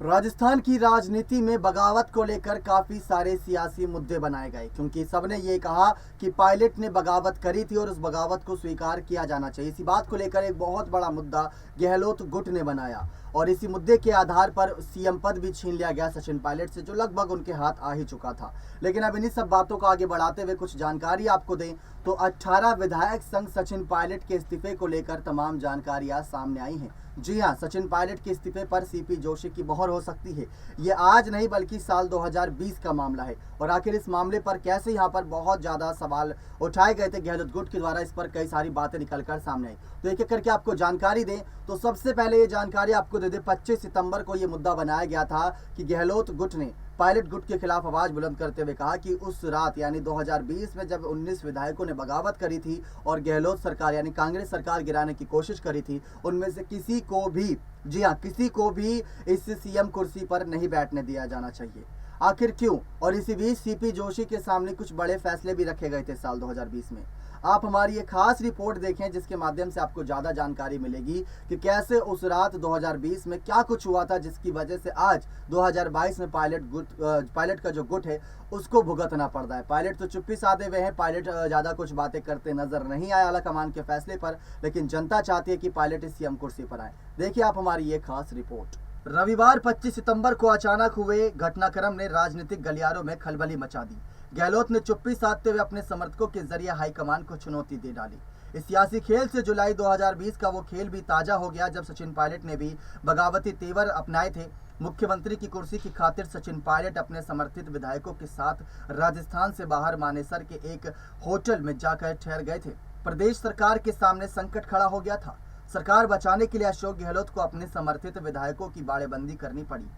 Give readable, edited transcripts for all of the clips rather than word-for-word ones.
राजस्थान की राजनीति में बगावत को लेकर काफी सारे सियासी मुद्दे बनाए गए, क्योंकि सबने ये कहा कि पायलट ने बगावत करी थी और उस बगावत को स्वीकार किया जाना चाहिए। इसी बात को लेकर एक बहुत बड़ा मुद्दा गहलोत गुट ने बनाया और इसी मुद्दे के आधार पर सीएम पद भी छीन लिया गया सचिन पायलट से, जो लगभग उनके हाथ आ ही चुका था। लेकिन अब इन्हीं सब बातों को आगे बढ़ाते हुए कुछ जानकारी आपको दें तो 18 विधायक संघ सचिन पायलट के इस्तीफे को लेकर तमाम जानकारियां सामने आई हैं। जी हां, सचिन पायलट के इस्तीफे पर सीपी जोशी की मोहर हो सकती है। ये आज नहीं बल्कि साल 2020 का मामला है और आखिर इस मामले पर कैसे यहां पर बहुत ज्यादा सवाल उठाए गए थे गहलोत गुट के द्वारा, इस पर कई सारी बातें निकलकर सामने आई। तो एक एक करके आपको जानकारी दें तो सबसे पहले ये जानकारी आपको दे दें, 25 सितंबर को ये मुद्दा बनाया गया था कि गहलोत गुट ने पायलट गुट के खिलाफ आवाज बुलंद करते हुए कहा कि उस रात यानी 2020 में जब 19 विधायकों ने बगावत करी थी और गहलोत सरकार यानी कांग्रेस सरकार गिराने की कोशिश करी थी, उनमें से किसी को भी, जी हाँ, किसी को भी इस सीएम कुर्सी पर नहीं बैठने दिया जाना चाहिए। आखिर क्यों? और इसी बीच सीपी जोशी के सामने कुछ बड़े फैसले भी रखे गए थे साल 2020 में। आप हमारी ये खास रिपोर्ट देखें जिसके माध्यम से आपको ज़्यादा जानकारी मिलेगी कि कैसे उस रात 2020 में क्या कुछ हुआ था, जिसकी वजह से आज 2022 में पायलट का जो गुट है उसको भुगतना पड़ रहा है। पायलट तो चुप्पी साधे हुए हैं, पायलट ज़्यादा कुछ बातें करते नजर नहीं आया आला कमान के फैसले पर, लेकिन जनता चाहती है कि पायलट इस सीएम कुर्सी पर आए। देखिए आप हमारी ये खास रिपोर्ट। रविवार 25 सितंबर को अचानक हुए घटनाक्रम ने राजनीतिक गलियारों में खलबली मचा दी। गहलोत ने चुप्पी साधते हुए अपने समर्थकों के जरिए हाईकमान को चुनौती दे डाली। इस सियासी खेल से जुलाई 2020 का वो खेल भी ताजा हो गया जब सचिन पायलट ने भी बगावती तेवर अपनाए थे। मुख्यमंत्री की कुर्सी की खातिर सचिन पायलट अपने समर्थित विधायकों के साथ राजस्थान से बाहर मानेसर के एक होटल में जाकर ठहर गए थे। प्रदेश सरकार के सामने संकट खड़ा हो गया था। सरकार बचाने के लिए अशोक गहलोत को अपने समर्थित विधायकों की बाड़ेबंदी करनी पड़ी।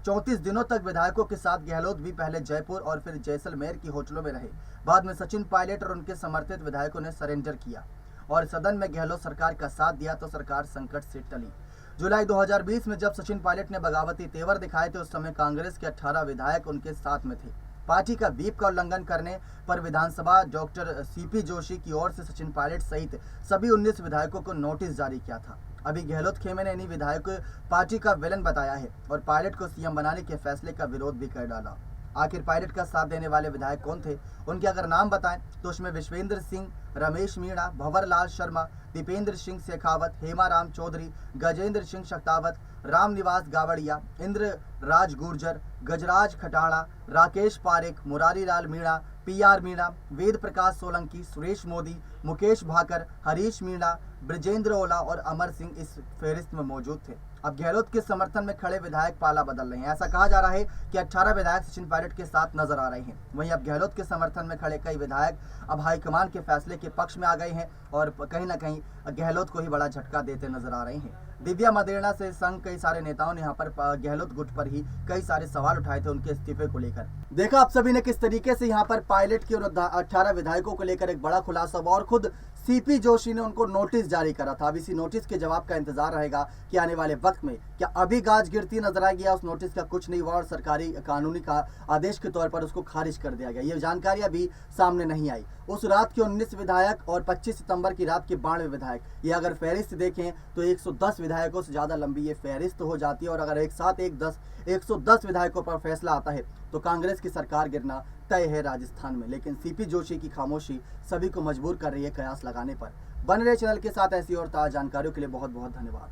34 दिनों तक विधायकों के साथ गहलोत भी पहले जयपुर और फिर जैसलमेर की होटलों में रहे। बाद में सचिन पायलट और उनके समर्थित विधायकों ने सरेंडर किया और सदन में गहलोत सरकार का साथ दिया तो सरकार संकट से टली। जुलाई 2020 में जब सचिन पायलट ने बगावती तेवर दिखाए थे उस समय कांग्रेस के 18 विधायक उनके साथ में थे। पार्टी का व्हीप का उल्लंघन करने पर विधानसभा डॉक्टर सीपी जोशी की ओर से सचिन पायलट सहित सभी 19 विधायकों को नोटिस जारी किया था। अभी गहलोत खेमे ने इन्हीं विधायकों पार्टी का विलन बताया है और पायलट को सीएम बनाने के फैसले का विरोध भी कर डाला। आखिर पायलट का साथ देने वाले विधायक कौन थे? उनके अगर नाम बताएं तो उसमें विश्वेंद्र सिंह, रमेश मीणा, भंवरलाल शर्मा, दीपेंद्र सिंह शेखावत, हेमाराम चौधरी, गजेंद्र सिंह शक्तावत, रामनिवास गावड़िया, इंद्र राज गुर्जर, गजराज खटाणा, राकेश पारेख, मुरारी लाल मीणा, पीआर मीणा, वेद प्रकाश सोलंकी, सुरेश मोदी, मुकेश भाकर, हरीश मीणा, ब्रजेंद्र ओला और अमर सिंह इस फेहरिस्त में मौजूद थे। अब गहलोत के समर्थन में खड़े विधायक पाला बदल रहे हैं। ऐसा कहा जा रहा है कि 18 विधायक सचिन पायलट के साथ नजर आ रहे हैं। वहीं अब गहलोत के समर्थन में खड़े कई विधायक अब हाईकमान के फैसले के पक्ष में आ गए हैं और कहीं ना कहीं गहलोत को ही बड़ा झटका देते नजर आ रहे हैं। दिव्या मदेरणा से संघ कई सारे नेताओं ने यहाँ पर गहलोत गुट पर ही कई सारे सवाल उठाए थे उनके इस्तीफे को लेकर। देखा आप सभी ने किस तरीके से यहाँ पर पायलट के उन 18 विधायकों को लेकर एक बड़ा खुलासा हुआ और खुद सीपी जोशी ने उनको नोटिस जारी करा था। अब इसी नोटिस के जवाब का इंतजार रहेगा कि आने वाले वक्त में क्या अभी गाज गिरती नजर आएगी या उस नोटिस का कुछ नहीं हुआ और सरकारी कानूनी का आदेश के तौर पर उसको खारिज कर दिया गया। ये जानकारी अभी सामने नहीं आई। उस रात के 19 विधायक और 25 सितंबर की रात के 92 विधायक, ये अगर फहरिस्त देखें तो 110 विधायकों से ज्यादा लंबी ये फहरिस्त हो जाती है और अगर एक साथ 110 विधायकों पर फैसला आता है तो कांग्रेस की सरकार गिरना तय है राजस्थान में। लेकिन सीपी जोशी की खामोशी सभी को मजबूर कर रही है कयास लगाने पर। बन रहे चैनल के साथ ऐसी और ताज़ा जानकारियों के लिए बहुत बहुत धन्यवाद।